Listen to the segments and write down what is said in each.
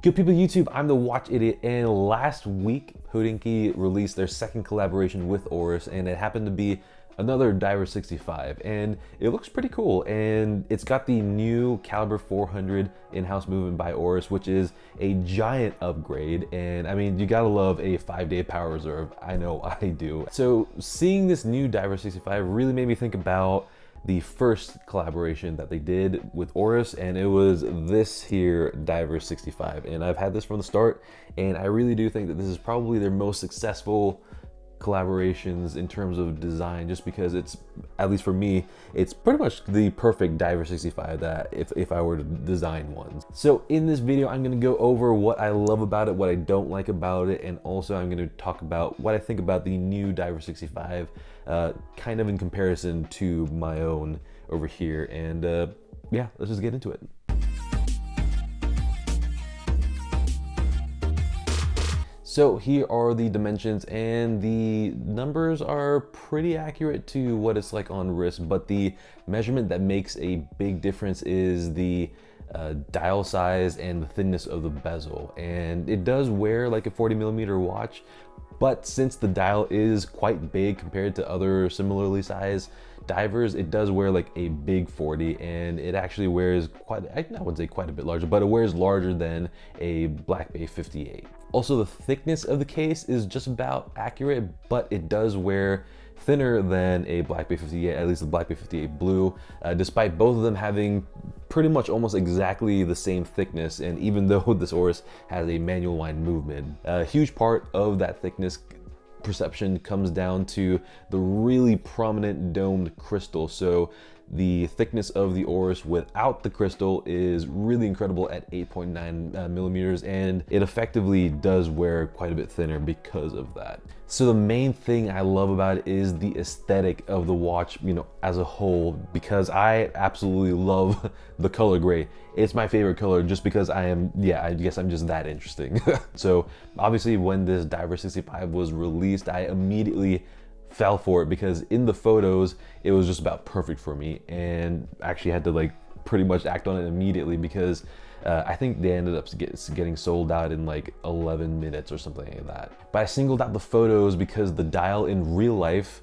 Good people YouTube, I'm the Watch Idiot, and last week Hodinkee released their second collaboration with Oris, and it happened to be another Diver 65, and it looks pretty cool. And it's got the new caliber 400 in-house movement by Oris, which is a giant upgrade. And I mean, you gotta love a 5-day power reserve. I know I do. So seeing this new Diver 65 really made me think about the first collaboration that they did with Oris, and it was this here Diver 65. And I've had this from the start, and I really do think that this is probably their most successful collaborations in terms of design, just because it's, at least for me, it's pretty much the perfect Diver 65 that if I were to design one. So in this video, I'm gonna go over what I love about it, what I don't like about it, and also I'm gonna talk about what I think about the new Diver 65, kind of in comparison to my own over here. And yeah, let's just get into it. So here are the dimensions, and the numbers are pretty accurate to what it's like on wrist, but the measurement that makes a big difference is the dial size and the thinness of the bezel. And it does wear like a 40mm watch, but since the dial is quite big compared to other similarly sized divers, it does wear like a big 40, and it actually wears quite, I wouldn't say quite a bit larger, but it wears larger than a Black Bay 58. Also, the thickness of the case is just about accurate, but it does wear thinner than a Black Bay 58, at least the Black Bay 58 Blue, despite both of them having pretty much almost exactly the same thickness. And even though this Oris has a manual line movement, a huge part of that thickness perception comes down to the really prominent domed crystal. So the thickness of the Oris without the crystal is really incredible at 8.9mm, and it effectively does wear quite a bit thinner because of that. So the main thing I love about it is the aesthetic of the watch, you know, as a whole, because I absolutely love the color gray. It's my favorite color just because I guess I'm just that interesting. So obviously when this Diver 65 was released, I immediately fell for it because in the photos it was just about perfect for me, and actually had to like pretty much act on it immediately because I think they ended up getting sold out in like 11 minutes or something like that. But I singled out the photos because the dial in real life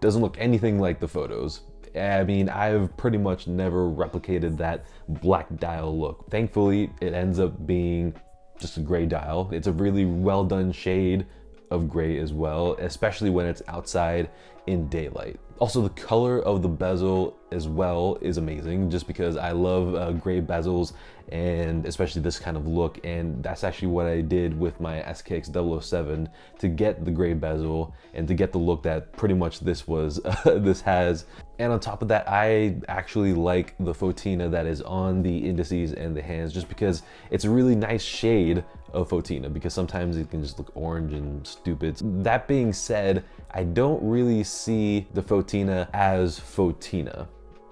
doesn't look anything like the photos. I mean, I've pretty much never replicated that black dial look. Thankfully, it ends up being just a gray dial. It's a really well done shade of gray as well, especially when it's outside in daylight. Also, the color of the bezel as well is amazing, just because I love gray bezels, and especially this kind of look. And that's actually what I did with my SKX 007 to get the gray bezel and to get the look that pretty much this was this has. And on top of that, I actually like the Fotina that is on the indices and the hands, just because it's a really nice shade of Fotina, because sometimes it can just look orange and stupid. That being said, I don't really see the Fotina as Fotina,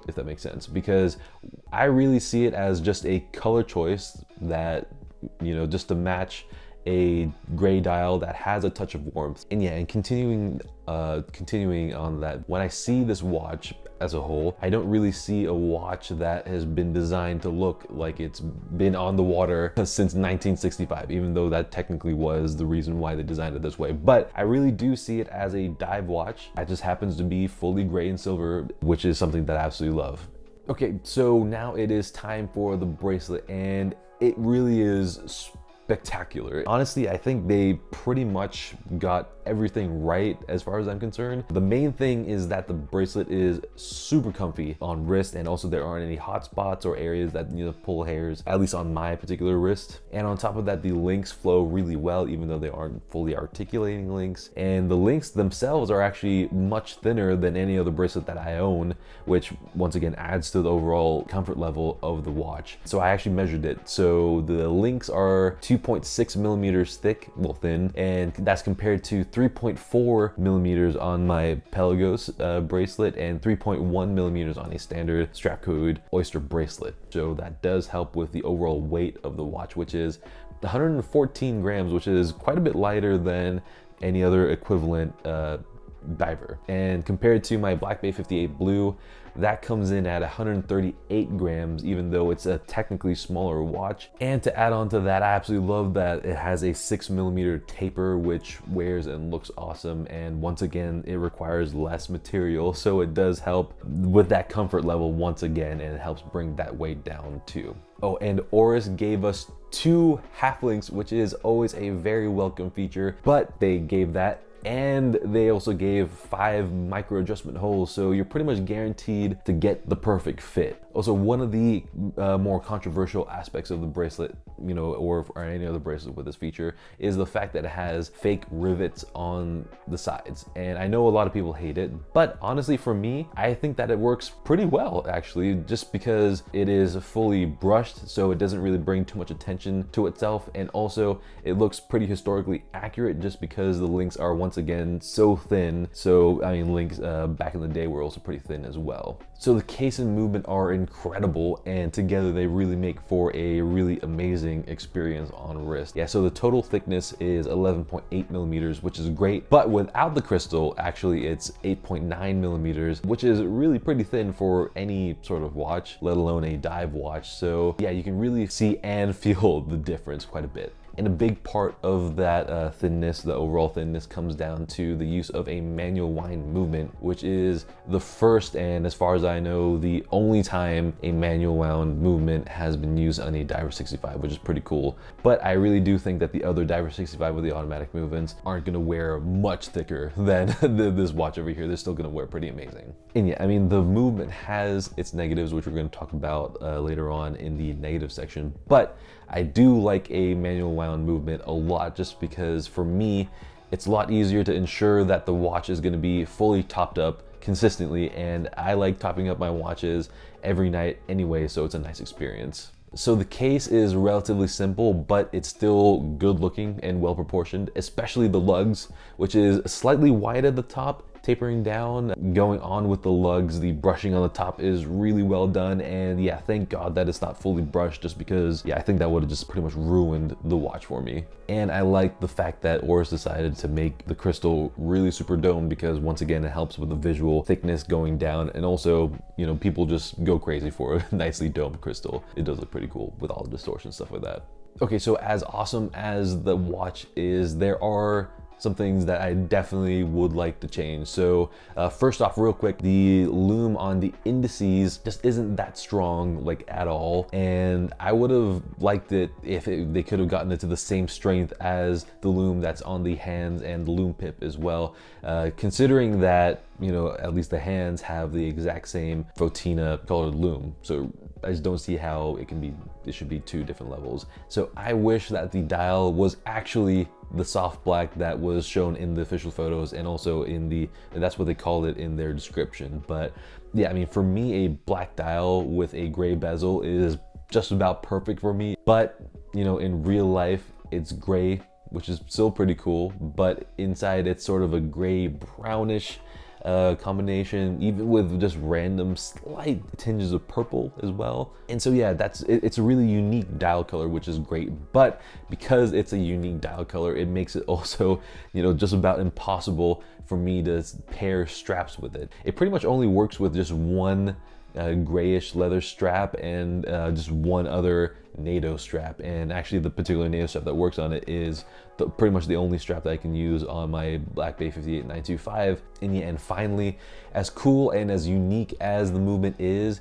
if that makes sense, because I really see it as just a color choice that, you know, just to match a gray dial that has a touch of warmth. And yeah, and continuing on that, when I see this watch as a whole, I don't really see a watch that has been designed to look like it's been on the water since 1965, even though that technically was the reason why they designed it this way. But I really do see it as a dive watch that just happens to be fully gray and silver, which is something that I absolutely love. Okay, so now it is time for the bracelet, and it really is spectacular. Honestly, I think they pretty much got everything right as far as I'm concerned. The main thing is that the bracelet is super comfy on wrist, and also there aren't any hot spots or areas that need to pull hairs, at least on my particular wrist. And on top of that, the links flow really well, even though they aren't fully articulating links. And the links themselves are actually much thinner than any other bracelet that I own, which once again adds to the overall comfort level of the watch. So I actually measured it. So the links are 2.6mm thick, well, thin, and that's compared to 3.4mm on my Pelagos bracelet and 3.1mm on a standard strap code Oyster bracelet. So that does help with the overall weight of the watch, which is 114 grams, which is quite a bit lighter than any other equivalent diver. And compared to my Black Bay 58 Blue, that comes in at 138 grams, even though it's a technically smaller watch. And to add on to that, I absolutely love that it has a 6mm taper, which wears and looks awesome. And once again, it requires less material, so it does help with that comfort level once again, and it helps bring that weight down too. Oh, and Oris gave us 2 half links, which is always a very welcome feature, but they gave that, and they also gave 5 micro adjustment holes, so you're pretty much guaranteed to get the perfect fit. Also, one of the more controversial aspects of the bracelet, you know, or any other bracelet with this feature, is the fact that it has fake rivets on the sides. And I know a lot of people hate it, but honestly for me, I think that it works pretty well actually, just because it is fully brushed, so it doesn't really bring too much attention to itself, and also it looks pretty historically accurate just because the links are once again so thin. So I mean, links back in the day were also pretty thin as well. So the case and movement are incredible, and together they really make for a really amazing experience on wrist. Yeah, so the total thickness is 11.8mm, which is great, but without the crystal, actually it's 8.9mm, which is really pretty thin for any sort of watch, let alone a dive watch. So yeah, you can really see and feel the difference quite a bit. And a big part of that thinness, the overall thinness, comes down to the use of a manual wind movement, which is the first, and as far as I know, the only time a manual wound movement has been used on a Diver 65, which is pretty cool. But I really do think that the other Diver 65 with the automatic movements aren't gonna wear much thicker than this watch over here. They're still gonna wear pretty amazing. And yeah, I mean, the movement has its negatives, which we're gonna talk about later on in the negative section, but I do like a manual wound movement a lot, just because for me, it's a lot easier to ensure that the watch is gonna be fully topped up consistently, and I like topping up my watches every night anyway, so it's a nice experience. So the case is relatively simple, but it's still good looking and well proportioned, especially the lugs, which is slightly wide at the top, tapering down. Going on with the lugs, the brushing on the top is really well done, and yeah, thank God that it's not fully brushed, just because yeah, I think that would have just pretty much ruined the watch for me. And I like the fact that Oris decided to make the crystal really super domed, because once again, it helps with the visual thickness going down, and also, you know, people just go crazy for a nicely domed crystal. It does look pretty cool with all the distortion stuff like that. Okay, so as awesome as the watch is, there are some things that I definitely would like to change. So first off, real quick, the lume on the indices just isn't that strong, like, at all. And I would have liked it if they could have gotten it to the same strength as the lume that's on the hands and the lume pip as well. Considering that, you know, at least the hands have the exact same Fotina colored lume. So I just don't see how it should be 2 different levels. So I wish that the dial was actually the soft black that was shown in the official photos, and also that's what they called it in their description. But yeah, I mean, for me, a black dial with a gray bezel is just about perfect for me. But you know, in real life, it's gray, which is still pretty cool, but inside it's sort of a gray brownish combination, even with just random slight tinges of purple as well. And so yeah, it's a really unique dial color, which is great. But because it's a unique dial color, it makes it also, you know, just about impossible for me to pair straps with it. It pretty much only works with just one grayish leather strap and just one other NATO strap, and actually the particular NATO strap that works on it is pretty much the only strap that I can use on my Black Bay 58 925. And yeah, and finally, as cool and as unique as the movement is,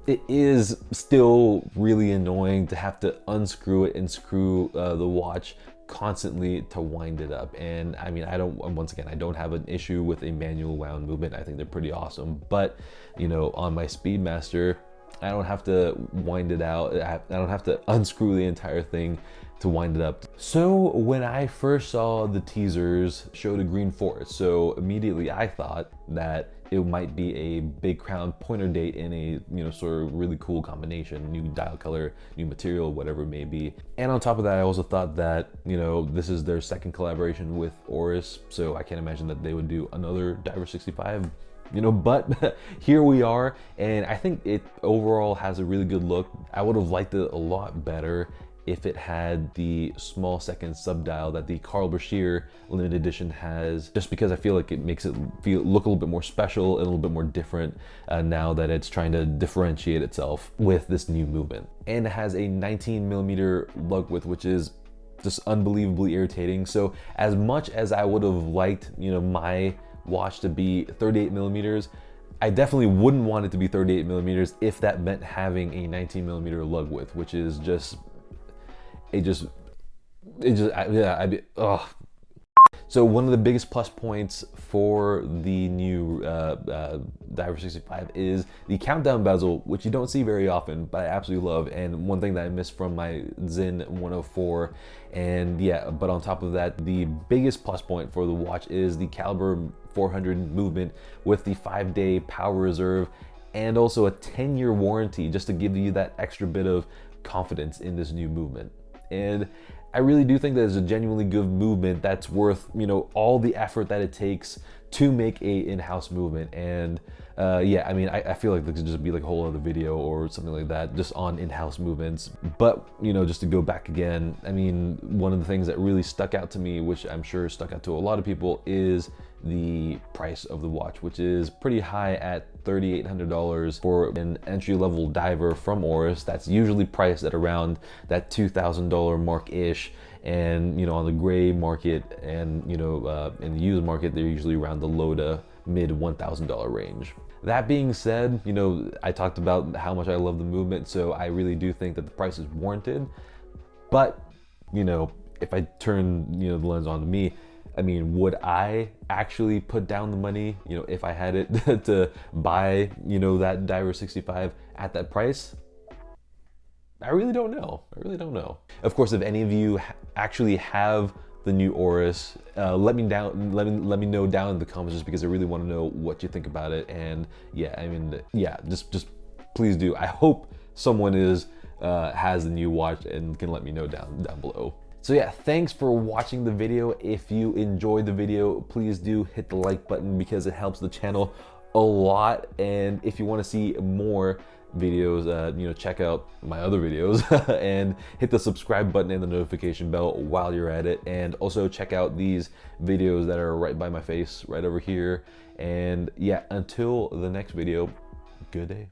it is still really annoying to have to unscrew it and screw the watch constantly to wind it up. And I mean, once again, I don't have an issue with a manual wound movement. I think they're pretty awesome, but you know, on my Speedmaster, I don't have to wind it out. I don't have to unscrew the entire thing to wind it up. So when I first saw the teasers showed a green forest, so immediately I thought that it might be a big crown pointer date in a, you know, sort of really cool combination, new dial color, new material, whatever it may be. And on top of that, I also thought that, you know, this is their second collaboration with Oris, so I can't imagine that they would do another Diver 65, you know, but here we are, and I think it overall has a really good look. I would have liked it a lot better if it had the small second sub-dial that the Carl Brashear limited edition has, just because I feel like it makes it look a little bit more special and a little bit more different now that it's trying to differentiate itself with this new movement. And it has a 19mm lug width, which is just unbelievably irritating. So as much as I would have liked, you know, my watch to be 38mm, I definitely wouldn't want it to be 38mm if that meant having a 19mm lug width, which is just, I'd be, ugh. So one of the biggest plus points for the new Diver 65 is the countdown bezel, which you don't see very often, but I absolutely love, and one thing that I missed from my Zin 104. And yeah, but on top of that, the biggest plus point for the watch is the caliber 400 movement with the 5-day power reserve and also a 10-year warranty, just to give you that extra bit of confidence in this new movement. And I really do think that it's a genuinely good movement that's worth, you know, all the effort that it takes to make a in-house movement. And yeah, I mean, I feel like there could just be like a whole other video or something like that just on in-house movements. But, you know, just to go back again, I mean, one of the things that really stuck out to me, which I'm sure stuck out to a lot of people, is the price of the watch, which is pretty high at $3,800 for an entry-level diver from Oris. That's usually priced at around that $2,000 mark-ish. And, you know, on the gray market and, you know, in the used market, they're usually around the low to mid $1,000 range. That being said, you know, I talked about how much I love the movement, so I really do think that the price is warranted. But, you know, if I turn, you know, the lens on me, I mean, would I actually put down the money, you know, if I had it to buy, you know, that Diver 65 at that price? I really don't know. I really don't know. Of course, if any of you actually have the new Oris, let me know down in the comments, just because I really want to know what you think about it. And yeah, I mean, yeah, just please do. I hope someone has the new watch and can let me know down below. So yeah, thanks for watching the video. If you enjoyed the video, please do hit the like button because it helps the channel a lot. And if you want to see more videos, you know, check out my other videos and hit the subscribe button and the notification bell while you're at it. And also check out these videos that are right by my face right over here. And yeah, until the next video, good day.